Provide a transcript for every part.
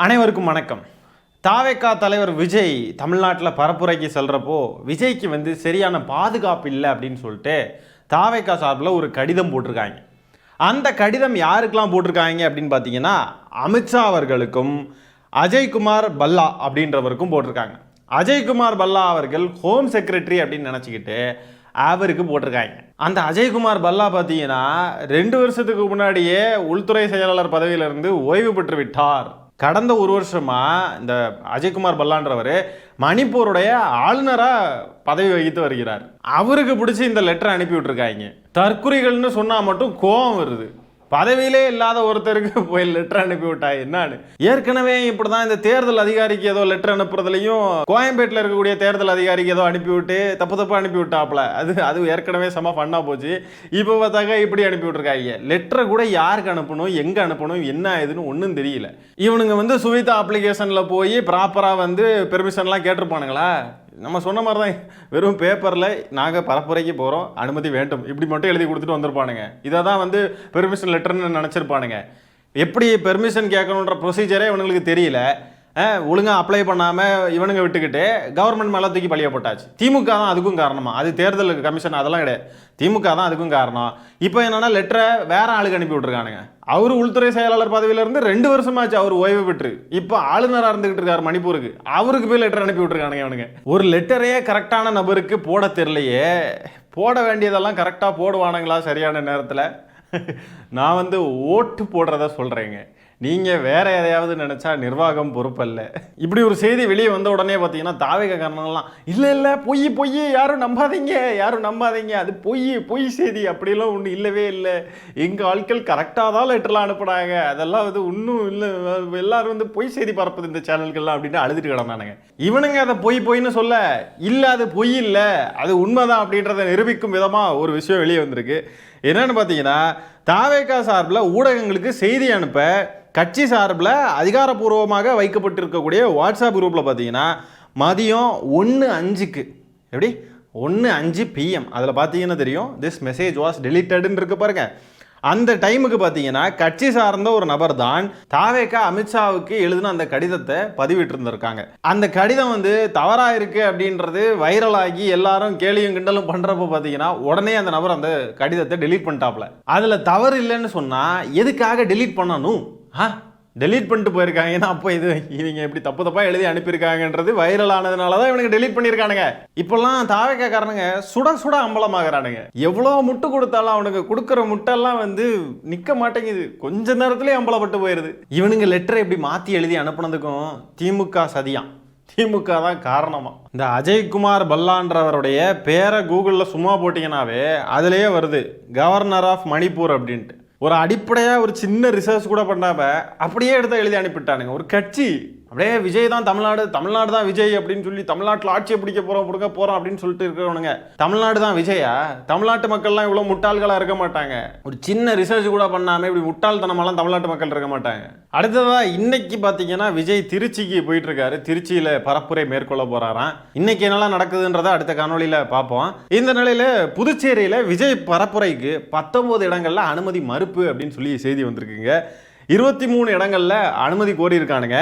அனைவருக்கும் வணக்கம். தாவேகா தலைவர் விஜய் தமிழ்நாட்டில் பரப்புரைக்கு செல்றப்போ விஜய்க்கு சரியான பாதுகாப்பு இல்லை அப்படின்னு சொல்லிட்டு தாவேகா சார்பில் ஒரு கடிதம் போட்டிருக்காங்க. அந்த கடிதம் யாருக்கெல்லாம் போட்டிருக்காங்க அப்படின்னு பார்த்தீங்கன்னா அமித்ஷா அவர்களுக்கும் அஜய்குமார் பல்லா அப்படின்றவருக்கும் போட்டிருக்காங்க. அஜய்குமார் பல்லா அவர்கள் ஹோம் செக்ரட்டரி அப்படின்னு நினச்சிக்கிட்டு அவருக்கு போட்டிருக்காங்க. அந்த அஜய்குமார் பல்லா பார்த்தீங்கன்னா 2 வருஷத்துக்கு முன்னாடியே உள்துறை செயலாளர் பதவியிலிருந்து ஓய்வு பெற்று விட்டார். கடந்த 1 வருஷமா இந்த அஜய்குமார் பல்லான்றவர் மணிப்பூருடைய ஆளுநராக பதவி வகித்து வருகிறார். அவருக்கு பிடிச்சி இந்த லெட்டரை அனுப்பி விட்டுருக்காங்க. தற்குறிகள்னு சொன்னால் மட்டும் கோபம் வருது. பதவியிலே இல்லாத ஒருத்தருக்கு போய் லெட்டர் அனுப்பி விட்டா என்னான்னு. ஏற்கனவே இப்படிதான் இந்த தேர்தல் அதிகாரிக்கு ஏதோ லெட்டர் அனுப்புறதுலையும் கோயம்பேட்டில் இருக்கக்கூடிய தேர்தல் அதிகாரிக்கு ஏதோ அனுப்பிவிட்டு தப்பு அனுப்பி விட்டாப்ல. அது ஏற்கனவே செம்ம ஃபன்னா போச்சு. இப்போ பார்த்தாக்க இப்படி அனுப்பி விட்டுருக்காங்க. லெட்டரை கூட யாருக்கு அனுப்பணும், எங்கே அனுப்பணும், என்ன ஏதுன்னு ஒன்றும் தெரியல. இவனுங்க சுவிதா அப்ளிகேஷனில் போய் ப்ராப்பராக பெர்மிஷன்லாம் கேட்டிருப்பானுங்களா? நம்ம சொன்ன மாதிரி தான் வெறும் பேப்பரில் நாங்கள் பரப்புரைக்கு போகிறோம், அனுமதி வேண்டும் இப்படி மட்டும் எழுதி கொடுத்துட்டு வந்திருப்பானுங்க. இதை தான் பெர்மிஷன் லெட்டர்னு நினச்சிருப்பானுங்க. எப்படி பெர்மிஷன் கேட்கணுன்ற ப்ரொசீஜரே இவனுங்களுக்கு தெரியல. ஒழுங்காக அப்ளை பண்ணாமல் இவனுங்க விட்டுக்கிட்டு கவர்மெண்ட் மேலே தூக்கி பழிய போட்டாச்சு. திமுக தான் அதுக்கும் காரணமா? அது தேர்தல் கமிஷன் அதெல்லாம் கிடையாது, திமுக தான் அதுக்கும் காரணம். இப்போ என்னன்னா லெட்டரை வேற ஆளுக்கு அனுப்பி விட்டுருக்கானுங்க. அவரு உள்துறை செயலாளர் பதவியிலிருந்து 2 வருஷமாச்சு அவர் ஓய்வு பெற்று. இப்போ ஆளுநராக இருந்துகிட்டு இருக்காரு மணிப்பூருக்கு. அவருக்கு போய் லெட்டர் அனுப்பி விட்டுருக்கானுங்க அவனுங்க. ஒரு லெட்டரையே கரெக்டான நபருக்கு போட தெரியலையே. போட வேண்டியதெல்லாம் கரெக்டாக போடுவானுங்களா சரியான நேரத்தில்? நான் ஓட்டு போடுறத சொல்கிறேங்க. நீங்கள் வேற எதையாவது நினச்சா நிர்வாகம் பொறுப்பல்ல. இப்படி ஒரு செய்தி வெளியே வந்த உடனே பார்த்தீங்கன்னா தாவேகா காரணங்கள்லாம் இல்லை பொய் யாரும் நம்பாதீங்க அது பொய் செய்தி அப்படிலாம் ஒன்றும் இல்லவே இல்லை. எங்கள் ஆட்கள் கரெக்டாக தான் லெட்டர்லாம் அனுப்புனாங்க, அதெல்லாம் இன்னும் இல்லை, எல்லாரும் பொய் செய்தி பரப்புது இந்த சேனல்கள்லாம் அப்படின்னு அழுதுட்டு கிடந்தானுங்க. இவனுங்க அதை பொய்ன்னு சொல்ல இல்லை, அது பொய் இல்லை, அது உண்மைதான் அப்படின்றத நிரூபிக்கும் விதமாக ஒரு விஷயம் வெளியே வந்திருக்கு. என்னன்னு பார்த்தீங்கன்னா தாவேகா சார்பில் ஊடகங்களுக்கு செய்தி அனுப்ப கட்சி சார்பில் அதிகாரப்பூர்வமாக வைக்கப்பட்டிருக்கக்கூடிய வாட்ஸ்அப் குரூப்பில் பார்த்தீங்கன்னா மதியம் 1:05 எப்படி 1:05 PM அதில் பார்த்தீங்கன்னா தெரியும் திஸ் மெசேஜ் வாஸ் டெலிட்டடுன்னு இருக்கு பாருங்க. அந்த டைமுக்கு பார்த்தீங்கன்னா கட்சி சார்ந்த ஒரு நபர் தான் தாவேகா அமித்ஷாவுக்கு எழுதின அந்த கடிதத்தை பதிவிட்டு இருந்திருக்காங்க. அந்த கடிதம் தவறாக இருக்கு அப்படின்றது வைரலாகி எல்லாரும் கேலியும் கிண்டலும் பண்றப்ப பார்த்தீங்கன்னா உடனே அந்த நபர் அந்த கடிதத்தை டெலீட் பண்ணிட்டாப்ல. அதில் தவறு இல்லைன்னு சொன்னா எதுக்காக டெலீட் பண்ணணும்? டெலீட் பண்ணிட்டு போயிருக்காங்கன்னா அப்போ இவங்க எப்படி தப்பா எழுதி அனுப்பியிருக்காங்கன்றது வைரல் ஆனதுனால தான் இவனுக்கு டெலீட் பண்ணியிருக்கானுங்க. இப்பெல்லாம் தாவேகா காரணங்க சுட அம்பலமாகறானுங்க. எவ்வளோ முட்டு கொடுத்தாலும் அவனுக்கு கொடுக்குற முட்டெல்லாம் நிற்க மாட்டேங்குது, கொஞ்ச நேரத்திலே அம்பலப்பட்டு போயிடுது. இவனுங்க லெட்டரை எப்படி மாற்றி எழுதி அனுப்புனதுக்கும் திமுக சதியான், திமுக தான் காரணமா. இந்த அஜய்குமார் பல்லான்றவருடைய பேரை கூகுளில் சும்மா போட்டிங்கன்னாவே அதுலேயே வருது கவர்னர் ஆஃப் மணிப்பூர் அப்படின்ட்டு. ஒரு அடிப்படையாக ஒரு சின்ன ரிசர்ச் கூட பண்ணாம அப்படியே எடுத்து எழுதி அனுப்பிட்டானுங்க. ஒரு கட்சி அப்படியே விஜய் தான் தமிழ்நாடு தான் விஜய் அப்படின்னு சொல்லி தமிழ்நாட்டில் ஆட்சியை பிடிக்க போகிறோம் அப்படின்னு சொல்லிட்டு இருக்கிறவனுங்க தமிழ்நாடு தான் விஜயா? தமிழ்நாட்டு மக்கள்லாம் இவ்வளோ முட்டாள்களாக இருக்க மாட்டாங்க. ஒரு சின்ன ரிசர்ச் கூட பண்ணாமல் இப்படி முட்டாள்தனமெல்லாம் தமிழ்நாட்டு மக்கள் இருக்க மாட்டாங்க. அடுத்ததாக இன்னைக்கு பார்த்தீங்கன்னா விஜய் திருச்சிக்கு போயிட்டு இருக்காரு. திருச்சியில் பரப்புரை மேற்கொள்ள போறாராம். இன்னைக்கு என்னெல்லாம் நடக்குதுன்றதை அடுத்த காணொலியில் பார்ப்போம். இந்த நிலையில் புதுச்சேரியில் விஜய் பரப்புரைக்கு 19 இடங்கள்ல அனுமதி மறுப்பு அப்படின்னு சொல்லி செய்தி வந்திருக்குங்க. 23 இடங்கள்ல அனுமதி கோரியிருக்கானுங்க.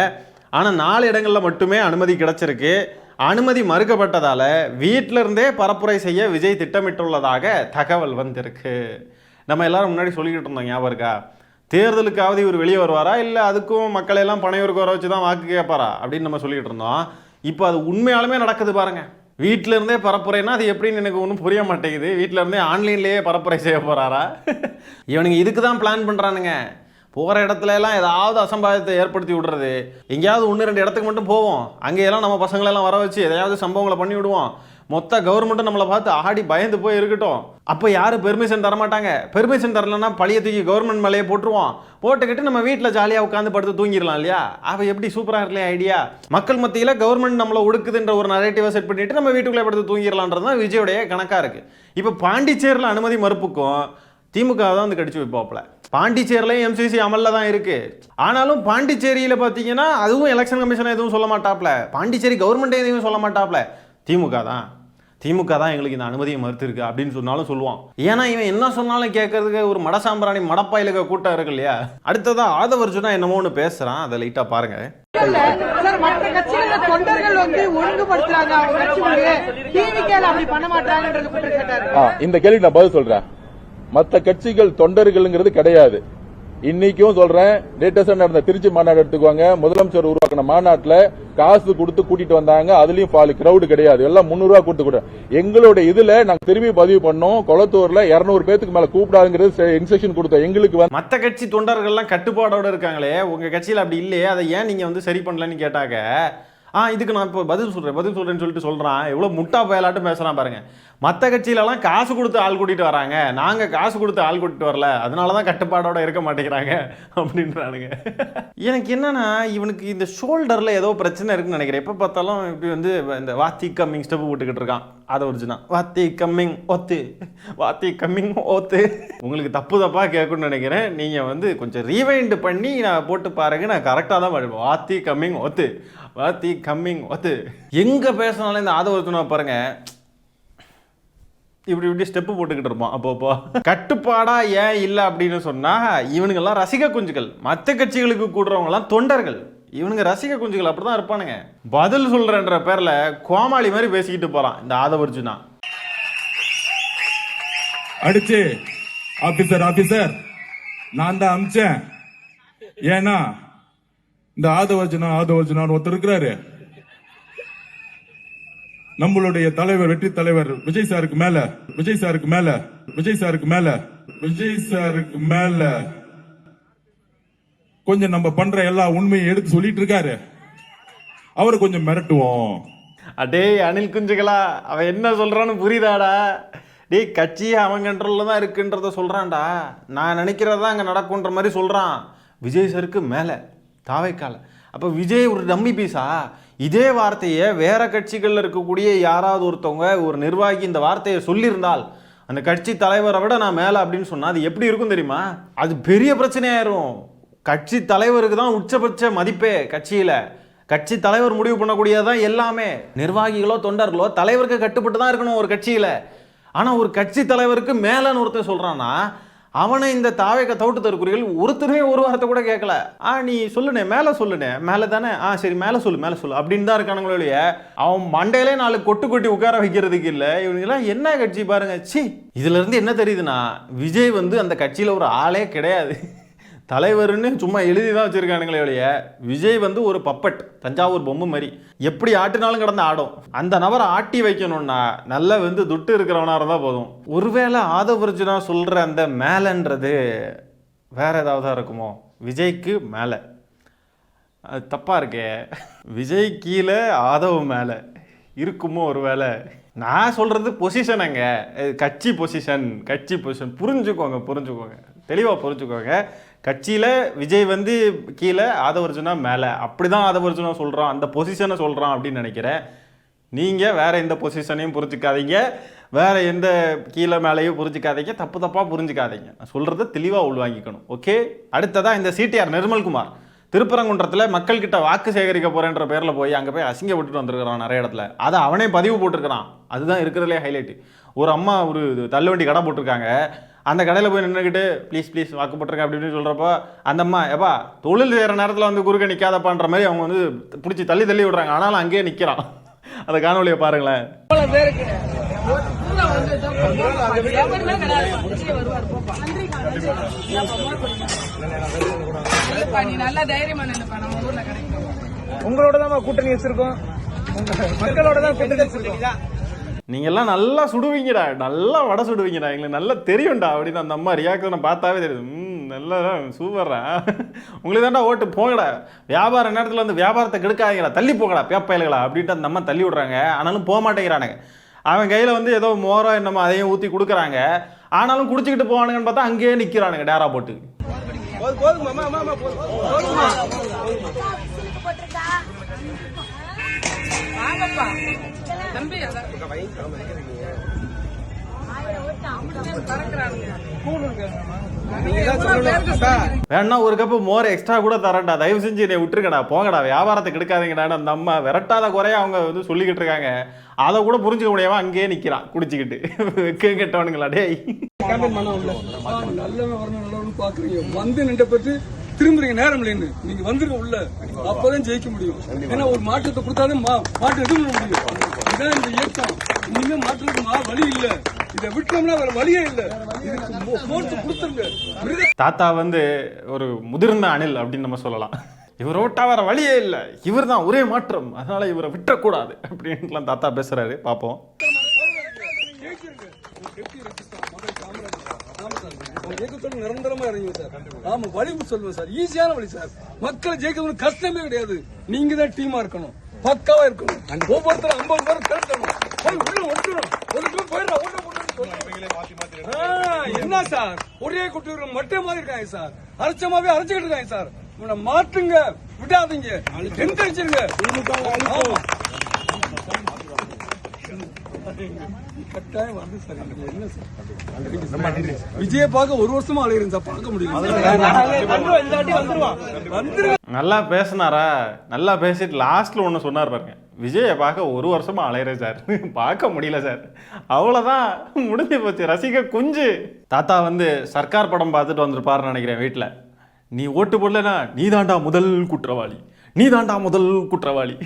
ஆனால் 4 இடங்களில் மட்டுமே அனுமதி கிடைச்சிருக்கு. அனுமதி மறுக்கப்பட்டதால் வீட்டில இருந்தே பரப்புரை செய்ய விஜய் திட்டமிட்டுள்ளதாக தகவல் வந்திருக்கு. நம்ம எல்லாரும் முன்னாடி சொல்லிக்கிட்டு இருந்தோம், ஞாபகம் இருக்கா? தேர்தலுக்காவது இவர் வெளியே வருவாரா இல்லை அதுக்கும் மக்களையெல்லாம் பனையூருக்கு வர வச்சு தான் வாக்கு கேட்பாரா அப்படின்னு நம்ம சொல்லிக்கிட்டு இருந்தோம். இப்போ அது உண்மையாலுமே நடக்குது பாருங்க. வீட்டில இருந்தே பரப்புரைன்னா அது எப்படின்னு எனக்கு ஒன்றும் புரிய மாட்டேங்குது. வீட்டில இருந்தே ஆன்லைன்லேயே பரப்புரை செய்ய போறாரா? இவனுங்க இதுக்கு தான் பிளான் பண்ணுறானுங்க. போகிற இடத்துல எல்லாம் ஏதாவது அசம்பாவிதத்தை ஏற்படுத்தி விடுறது. எங்கேயாவது 1-2 இடத்துக்கு மட்டும் போவோம், அங்கேயெல்லாம் நம்ம பசங்களெல்லாம் வர வச்சு எதையாவது சம்பவங்களை பண்ணி விடுவோம். மொத்த கவர்மெண்ட்டும் நம்மளை பார்த்து ஆடி பயந்து போய் இருக்கட்டும். அப்போ யாரும் பெர்மிஷன் தரமாட்டாங்க. பெர்மிஷன் தரலன்னா பழைய தூக்கி கவர்மெண்ட் மேலேயே போட்டுருவோம். போட்டுக்கிட்டு நம்ம வீட்டில் ஜாலியாக உட்காந்து படுத்து தூங்கிடலாம் இல்லையா? அவள் எப்படி சூப்பராக இருக்கலையா ஐடியா? மக்கள் மத்தியில் கவர்மெண்ட் நம்மளை ஒடுக்குதுன்ற ஒரு நரேட்டிவை செட் பண்ணிட்டு நம்ம வீட்டுக்குள்ளே படுத்து தூங்கிடலான்றது தான் விஜயோடைய கணக்காக இருக்குது. இப்போ பாண்டிச்சேரியில் அனுமதி மறுப்புக்கும் திமுக தான் கடிச்சு வைப்பாப்புல. பாண்டிச்சேரியிலையும் எம்சிசி அமல்ல தான் இருக்கு. ஆனாலும் பாண்டிச்சேரியில் பார்த்தீங்கன்னா அதுவும் எலெக்ஷன் கமிஷன் எதுவும் சொல்ல மாட்டாப்ல, பாண்டிச்சேரி கவர்மெண்ட் எதுவும் சொல்ல மாட்டாப்ல. திமுக தான் திமுக தான் எங்களுக்கு இந்த அனுமதியை மறுத்திருக்கு அப்படின்னு சொன்னாலும் சொல்லுவான். ஏன்னா இவன் என்ன சொன்னாலும் கேட்கறதுக்கு ஒரு மடசாம்பிராணி மடப்பாயிலுக்கு கூட்டம் இருக்கு இல்லையா. அடுத்ததா ஆதவர்ஜுனா என்னமோ ஒன்று பேசுறான், அதை லைட்டா பாருங்க. இந்த கேள்வி நான் பதில் சொல்றேன். மற்ற கட்சிகள் தொண்டர்கள்ங்கிறது கிடையாது. இன்னைக்கும் சொல்றேன், லேட்டஸ்டா நடந்த திருச்சி மாநாடு எடுத்துக்குவாங்க. முதலமைச்சர் உருவாக்கின மாநாட்டுல காசு கொடுத்து கூட்டிட்டு வந்தாங்க. அதுலயும் கிரௌடு கிடையாது, எல்லாம் 300 ரூபாய் கொடுத்து. எங்களோட இதுல நாங்க திரும்பி பதிவு பண்ணோம், கொளத்தூர்ல 200 பேருக்கு மேல கூப்பிடாதுங்கிறது இன்ஸ்ட்ரக்ஷன் கொடுத்தோம். எங்களுக்கு மத்த கட்சி தொண்டர்கள் எல்லாம் கட்டுப்பாடோட இருக்காங்களே, உங்க கட்சியில அப்படி இல்லையே, அதை ஏன் நீங்க வந்து சரி பண்ணலன்னு கேட்டாங்க. இதுக்கு நான் இப்போ பதில் சொல்றேன்னு சொல்லிட்டு சொல்றான். எவ்வளவு முட்டா பயலாட்டும் பேசுறான் பாருங்க. மற்ற கட்சியிலலாம் காசு கொடுத்து ஆள் கூட்டிட்டு வராங்க, நாங்க காசு கொடுத்து ஆள் கூட்டிட்டு வரல, அதனாலதான் கட்டுப்பாடோட இருக்க மாட்டேங்கிறாங்க அப்படின்றானுங்க. எனக்கு என்னன்னா, இவனுக்கு இந்த ஷோல்டர்ல ஏதோ பிரச்சனை இருக்குன்னு நினைக்கிறேன். எப்ப பார்த்தாலும் இப்படி வந்து இந்த வாத்தி கம்மிங் ஸ்டெப் போட்டுக்கிட்டு இருக்கான். ஆதவர்ஜுனா வாத்தி கம்மிங் ஓத்து. உங்களுக்கு தப்பா கேட்கணும்னு நினைக்கிறேன். நீங்க வந்து கொஞ்சம் ரீவைண்ட் பண்ணி நான் போட்டு பாருங்க, நான் கரெக்டா தான் பாடுவேன். வாத்தி கம்மிங் ஒத்து. எங்க பேசினாலும் இந்த ஆதவர்ஜுனா பாருங்க, இப்படி ஸ்டெப்பு போட்டுக்கிட்டு இருப்பான். அப்போ கட்டுப்பாடா ஏன் இல்லை அப்படின்னு சொன்னா, இவனுங்கெல்லாம் ரசிக குஞ்சுகள், மற்ற கட்சிகளுக்கு கூடுறவங்க எல்லாம் தொண்டர்கள், இவனுங்க ரசிக குஞ்சுகள் அப்படிதான் இருப்பானுங்க. பதில் சொல்றன்ற பேர்ல கோமாளி மாதிரி பேசிக்கிட்டு போறான் இந்த ஆதவர்ஜுனா. அடிச்சு ஆபீசர் நான் தான் அமிச்சேன். ஏன்னா இந்த ஆதவர்ஜுனா ஒருத்தர் இருக்கிறாரு, நம்மளுடைய தலைவர், வெற்றி தலைவர் விஜய் சாருக்கு மேல கொஞ்சம் நம்ம பண்ற எல்லா உண்மையை எடுத்து சொல்லிட்டு இருக்காரு. அவரை கொஞ்சம் மிரட்டுவோம். அடே அணில் குஞ்சுகளா, அவன் என்ன சொல்றான்னு புரியுதாடா? டே, கட்சி அவன் கண்ட்ரோல்ல தான் இருக்குன்றத சொல்றான்டா. நான் நினைக்கிறதா அங்க நடக்கும்ன்ற மாதிரி சொல்றான். விஜய் சாருக்கு மேல தாவைக்கால. அப்ப விஜய் ஒரு டம்மி பீஸா? இதே வார்த்தையை வேற கட்சிகள்ல இருக்கக்கூடிய யாராவது ஒருத்தவங்க, ஒரு நிர்வாகி இந்த வார்த்தையை சொல்லியிருந்தால், அந்த கட்சி தலைவரை விட நான் மேல அப்படின்னு சொன்னா அது எப்படி இருக்கும் தெரியுமா? அது பெரிய பிரச்சனையாயிரும். கட்சி தலைவருக்கு தான் உச்சபட்ச மதிப்பே கட்சியில. கட்சி தலைவர் முடிவு பண்ணக்கூடியதான் எல்லாமே. நிர்வாகிகளோ தொண்டர்களோ தலைவருக்கு கட்டுப்பட்டு தான் இருக்கணும் ஒரு கட்சியில. ஆனா ஒரு கட்சி தலைவருக்கு மேலன்னு ஒருத்தர் சொல்றான்னா, அவனை இந்த தாவேக தவிட்டு தருக்குறிகள் ஒருத்தருமே ஒரு வார்த்தை கூட கேட்கல. நீ சொல்லுனே, மேல தானே, சரி மேல சொல்லு அப்படின்னு தான் இருக்கானுங்களே. அவன் மண்டையிலே 4 கொட்டு உட்கார வைக்கிறதுக்கு இல்ல. இவனுங்கெல்லாம் என்ன கட்சி பாருங்க. சி, இதுல இருந்து என்ன தெரியுதுன்னா, விஜய் வந்து அந்த கட்சியில ஒரு ஆளே கிடையாது, தலைவர்னு சும்மா எழுதி தான் வச்சிருக்கானுங்களே ஒழிய, விஜய் வந்து ஒரு பப்பட், தஞ்சாவூர் பொம்மை மாதிரி, எப்படி ஆட்டினாலும் கடந்து ஆடும். அந்த நபரை ஆட்டி வைக்கணும்னா நல்ல வந்து துட்டு இருக்கிறவனா இருந்தால் போதும். ஒருவேளை ஆதவர்ஜுனா சொல்ற அந்த மேலன்றது வேற ஏதாவது இருக்குமோ? விஜய்க்கு மேலே அது தப்பா இருக்கே. விஜய் கீழே ஆதவ மேலே இருக்குமோ ஒருவேளை? நான் சொல்றது பொசிஷனுங்க, கட்சி பொசிஷன். புரிஞ்சுக்கோங்க, தெளிவா புரிஞ்சுக்கோங்க. கட்சியில விஜய் வந்து கீழே, ஆதவர்ஜுனா மேலே, அப்படிதான் ஆதவர்ஜுனா சொல்றான், அந்த பொசிஷனை சொல்றான் அப்படின்னு நினைக்கிறேன். நீங்க வேற எந்த பொசிஷனையும் புரிஞ்சுக்காதீங்க, வேற எந்த கீழே மேலேயும் புரிஞ்சுக்காதீங்க, தப்பா புரிஞ்சுக்காதீங்க. நான் சொல்றதை தெளிவா உள்வாங்கிக்கணும். ஓகே. அடுத்ததா இந்த சிடிஆர் நிர்மல்குமார் திருப்பரங்குன்றத்தில் மக்கள் கிட்ட வாக்கு சேகரிக்க போறேன்ற பேர்ல போய் அங்கே போய் அசிங்கப்பட்டு வந்திருக்கிறான் நிறைய இடத்துல. அதை அவனே பதிவு போட்டிருக்கிறான். அதுதான் இருக்கிறதுலே ஹைலைட். ஒரு அம்மா ஒரு தள்ளுவண்டி கடை போட்டிருக்காங்க. அந்த கடையில் போய் நின்றுக்கிட்டு ப்ளீஸ் வாக்கு போட்டிருக்கேன் அப்படின்னு சொல்கிறப்போ அந்த அம்மா, எப்பா தொழில் செய்கிற நேரத்தில் வந்து குறுக்க நிற்காதப்பான்ற மாதிரி அவங்க வந்து பிடிச்சி தள்ளி விடுறாங்க. ஆனாலும் அங்கேயே நிற்கிறான். அந்த காணொலியை பாருங்களேன். உங்களோட தான் கூட்டணி வச்சிருக்கோம், மக்களோட தான் கூட்டணி வச்சிருக்கோம். நீங்க எல்லாம் நல்லா சுடுவீங்கடா, நல்லா வடை சுடுவீங்கடா, எங்களுக்கு நல்லா தெரியும்டா அப்படின்னு அந்த அம்மா ரியாக்ஷனை பார்த்தாவே தெரியுது. நல்லா சூப்பர்ரா, உங்களுக்கு தான்டா ஓட்டு, போங்கடா, வியாபார நேரத்தில் வந்து வியாபாரத்தை கெடுக்காதீங்களா, தள்ளி போங்கடா பேப்பயல்களா அப்படின்ட்டு அந்த அம்மா தள்ளி விடுறாங்க. ஆனாலும் போக மாட்டேங்கிறானுங்க. அவன் கையில் வந்து ஏதோ மோரோ என்னமோ அதையும் ஊற்றி கொடுக்குறாங்க. ஆனாலும் குடிச்சிக்கிட்டு போவானுங்கன்னு பார்த்தா அங்கேயே நிற்கிறானுங்க டேரா போட்டு. தம்பி வேணா ஒரு கப்பு மோர் எக்ஸ்ட்ரா கூட தரேன்டா, தயவு செஞ்சு என்னை விட்டுருக்கடா, போங்கடா, வியாபாரத்தை கெடுக்காதீங்கடா. அந்த அம்மா விரட்டாத குறைய அவங்க வந்து சொல்லிக்கிட்டு இருக்காங்க. அதை கூட புரிஞ்சுக்க முடியாம அங்கேயே நிக்கிறான் குடிச்சுக்கிட்டு. கெட்டவனுங்களா டேய். நல்லவன் வரணும் நல்லவனு பாக்குறீங்க, வந்து நின்ற பற்றி திரும்புறீங்க, நேரம் இல்லைன்னு நீங்க வந்துருங்க உள்ள, அப்பதான் ஜெயிக்க முடியும். ஏன்னா ஒரு மாற்றத்தை கொடுத்தாலும் மாற்றம் எதுவும் பண்ண முடியும். இதான் இந்த இயக்கம். இனிமே மாற்றத்துக்கு வழி இல்ல, இதை விட்டோம்னா வேற வழியே இல்ல. இதுக்கு போட்டு கொடுத்துருங்க. தாத்தா வந்து ஒரு முதிர்ந்த அணில் அப்படின்னு நம்ம சொல்லலாம். இவர் ஓட்டா வர வழியே இல்லை, இவர் தான் ஒரே மாற்றம், அதனால இவரை விட்டக்கூடாது அப்படின்ட்டுலாம் தாத்தா பேசுறாரு. பார்ப்போம். நிரந்தரமா இறங்கி சார். ஆமா, வழி சொல்லுவேன் சார், ஈஸியான வழி சார். மக்களை ஜெயிக்கிறது கஷ்டமே கிடையாது. நீங்க தான் டீமா இருக்கணும், பக்காவா இருக்கணும். ஒவ்வொருத்தரும் 50 பேர் திரட்டணும், போய் உள்ள ஒட்டணும். என்ன சார் ஒரே குட்டி மட்டை மாதிரி இருக்காங்க சார், அரைச்சமாவே அரைச்சுக்கிட்டு இருக்காங்க சார். இவனை மாற்றுங்க, விடாதீங்க, எந்திரிச்சிருங்க. கட்டாயம் வந்து சார். என்ன சார் விஜய பார்க்க ஒரு வருஷமா அலையிறேன் சார், பார்க்க முடியும். நல்லா பேசினாரா? நல்லா பேசிட்டு லாஸ்ட்ல ஒண்ணு சொன்னார் பாருங்க, விஜயை பார்க்க ஒரு வருஷமா அலையிறேன் சார், பார்க்க முடியல சார், அவ்வளவுதான், முடிஞ்சு போச்சு. ரசிக குஞ்சு. தாத்தா வந்து சர்க்கார் படம் பார்த்துட்டு வந்திருப்பாருன்னு நினைக்கிறேன். வீட்டுல நீ ஓட்டு போடலனா நீ தாண்டா முதல் குற்றவாளி, நீ தாண்டா முதல் குற்றவாளி,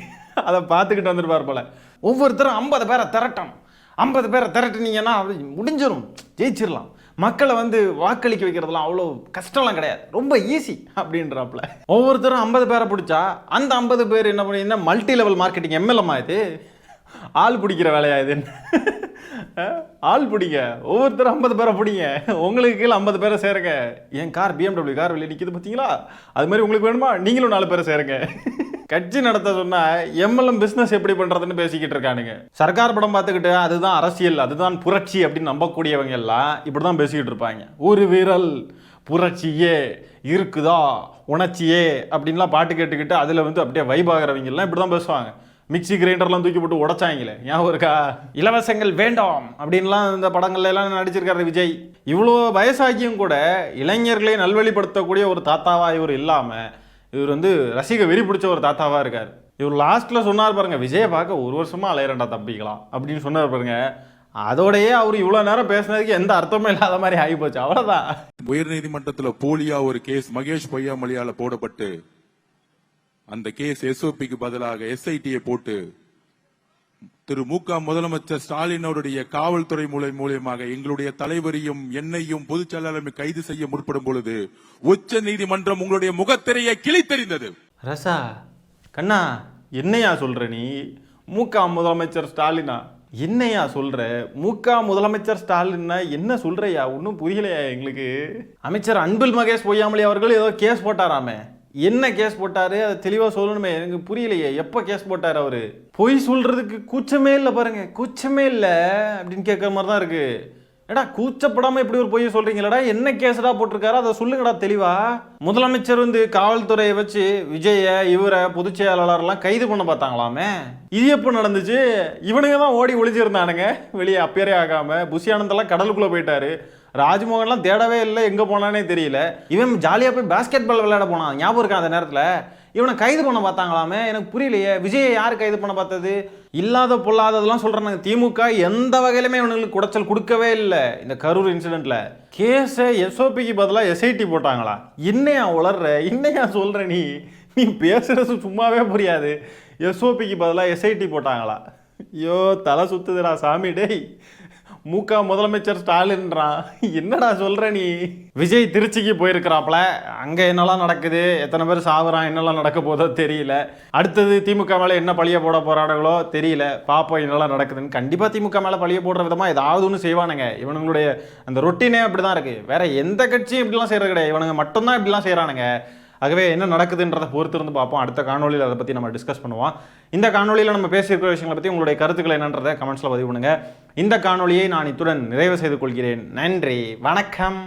அதை பார்த்துக்கிட்டு வந்திருப்பார் போல. ஒவ்வொருத்தரும் 50 பேரை திரட்டணும், 50 பேரை திரட்டினீங்கன்னா முடிஞ்சிடும், ஜெயிச்சிடலாம். மக்களை வந்து வாக்களிக்க வைக்கிறதுலாம் அவ்வளோ கஷ்டம்லாம் கிடையாது, ரொம்ப ஈஸி அப்படின்றாப்புல. ஒவ்வொருத்தரும் 50 பேரை பிடிச்சா அந்த 50 பேர் என்ன பண்ணீங்கன்னா மல்டி லெவல் மார்க்கெட்டிங் எம்எல்எம்மா இது, ஆள் பிடிக்கிற வேலையா இது? ஆள் பிடிங்க, ஒவ்வொருத்தரும் 50 பேரை பிடிங்க, உங்களுக்கு கீழே 50 பேரை சேருங்க. என் கார் BMW கார் வெளியே நிற்கிது பார்த்தீங்களா, அது மாதிரி உங்களுக்கு வேணுமா, நீங்களும் 4 பேரை சேருங்க. கட்சி நடத்த சொன்னா எம்எல்எம் பிசினஸ் எப்படி பண்றதுன்னு பேசிக்கிட்டு இருக்கானுங்க. சர்க்கார் படம் பார்த்துக்கிட்டு அதுதான் அரசியல், அதுதான் புரட்சி அப்படின்னு நம்பக்கூடியவங்க எல்லாம் இப்படிதான் பேசிக்கிட்டு இருப்பாங்க. ஒரு விரல் புரட்சியே இருக்குதா உணர்ச்சியே அப்படின்லாம் பாட்டு கேட்டுக்கிட்டு அதுல வந்து அப்படியே வைபாகிறவங்க எல்லாம் இப்படிதான் பேசுவாங்க. மிக்சி கிரைண்டர்லாம் தூக்கி போட்டு உடைச்சாங்களே, ஞாபகம் இருக்கா? இலவசங்கள் வேண்டாம் அப்படின்லாம் இந்த படங்கள்ல எல்லாம் நடிச்சிருக்காரு விஜய். இவ்வளோ வயசாகியும் கூட இளைஞர்களை நல்வழிப்படுத்தக்கூடிய ஒரு தாத்தாவா இவர் இல்லாம இவர் வந்து ரசிக வெறி பிடிச்ச ஒரு தாத்தாவா இருக்காரு. இவர் லாஸ்ட்ல சொன்னார் பாருங்க, விஜயை பார்க்க ஒரு வருஷமா அலையறண்டா தம்பிக்கலாம் அப்படின்னு சொன்னார் பாருங்க. அதோடயே அவர் இவ்வளவு நேரம் பேசினதுக்கு எந்த அர்த்தமும் இல்லாத மாதிரி ஆகி போச்சு, அவ்வளவுதான். உயர்நீதிமன்றத்தில் போலியா ஒரு கேஸ் மகேஷ் பொய்யாமொழியால போடப்பட்டு அந்த கேஸ் எஸ்ஓபிக்கு பதிலாக எஸ்ஐடியை போட்டு திரு மு.க. முதலமைச்சர் ஸ்டாலின் அவருடைய காவல்துறை மூலியமாக எங்களுடைய தலைவரையும் என்னையும் பொதுச் செயலாளரை கைது செய்ய முற்படும் பொழுது உச்ச நீதிமன்றம் உங்களுடைய முகத்திரையை கிழித்தெறிந்தது. ரசா கண்ணா, என்னையா சொல்ற நீ? மு.க. முதலமைச்சர் ஸ்டாலினா என்னையா சொல்ற? மு.க. முதலமைச்சர் ஸ்டாலின்னா என்ன சொல்றையா? ஒன்னும் புரியலையா எங்களுக்கு. அமைச்சர் அன்பில் மகேஷ் பொய்யாமொழி அவர்கள் ஏதோ கேஸ் போட்டாராமே, என்ன கேஸ் போட்டாரு அதை தெளிவா சொல்லணுமே, எனக்கு புரியலையே. எப்ப கேஸ் போட்டாரு அவரு? பொய் சொல்றதுக்கு கூச்சமே இல்லை பாருங்க, கூச்சமே இல்லை அப்படின்னு கேட்கற மாதிரி தான் இருக்கு. ஏடா கூச்சப்படாம இப்படி ஒரு பொய் சொல்றீங்களடா, என்ன கேஸ்டா போட்டிருக்காரு அதை சொல்லுங்கடா தெளிவா. முதலமைச்சர் வந்து காவல்துறையை வச்சு விஜய இவரை பொதுச் செயலாளர்லாம் கைது பண்ண பார்த்தாங்களாமே, இது எப்போ நடந்துச்சு? இவனுங்க தான் ஓடி ஒளிஞ்சிருந்தானுங்க வெளியே, அப்பேரே ஆகாம. புஷி ஆனந்தெல்லாம் கடலுக்குள்ள போயிட்டாரு, ராஜ்மோகன்லாம் தேடவே இல்லை, எங்க போனானே தெரியல. இவன் ஜாலியா போய் பாஸ்கெட் பால் விளையாட போனான், ஞாபகம் இருக்கா? அந்த நேரத்துல இவனை கைது பண்ண பார்த்தாங்களாமே, எனக்கு புரியலையே. விஜயை யார் கைது பண்ண பார்த்தது? இல்லாத பொல்லாததெல்லாம் சொல்றாங்க. திமுக எந்த வகையிலுமே இவனுங்களுக்கு குடைச்சல் கொடுக்கவே இல்லை. இந்த கரூர் இன்சிடென்ட்ல கேஸை எஸ்ஓபிக்கு பதிலாக எஸ்ஐடி போட்டாங்களா? என்னையா உளர்ற, என்னையா சொல்ற நீ? நீ பேசுறது சும்மாவே புரியாது. எஸ்ஓபிக்கு பதிலாக எஸ்ஐடி போட்டாங்களா? ஐயோ தலை சுத்துதுடா சாமி. டேய் மு.க. முதலமைச்சர் ஸ்டாலின்றான், என்னடா சொல்ற நீ? விஜய் திருச்சிக்கு போயிருக்கிறாப்ல, அங்க என்னெல்லாம் நடக்குது, எத்தனை பேர் சாவுறான், என்னெல்லாம் நடக்க போதோ தெரியல. அடுத்தது திமுக மேல என்ன பழிய போட போறாங்களோ தெரியல, பாப்போம் என்னெல்லாம் நடக்குதுன்னு. கண்டிப்பா திமுக மேல பழிய போடுற விதமா ஏதாவது ஒன்று செய்வானுங்க. இவனுங்களுடைய அந்த ரொட்டீனே அப்படிதான் இருக்கு. வேற எந்த கட்சியும் இப்படிலாம் செய்யறது கிடையாது, இவனுங்க மட்டும்தான் இப்படிலாம் செய்யறானுங்க. ஆகவே என்ன நடக்குதுன்றதை பொறுத்து இருந்து பார்ப்போம். அடுத்த காணொலியில் அதை பற்றி நம்ம டிஸ்கஸ் பண்ணுவோம். இந்த காணொலியில் நம்ம பேசியிருக்கிற விஷயங்களை பற்றி உங்களுடைய கருத்துக்கள் என்னன்றதை கமெண்ட்ஸில் பதிவு பண்ணுங்க. இந்த காணொலியை நான் இத்துடன் நிறைவு செய்து கொள்கிறேன். நன்றி, வணக்கம்.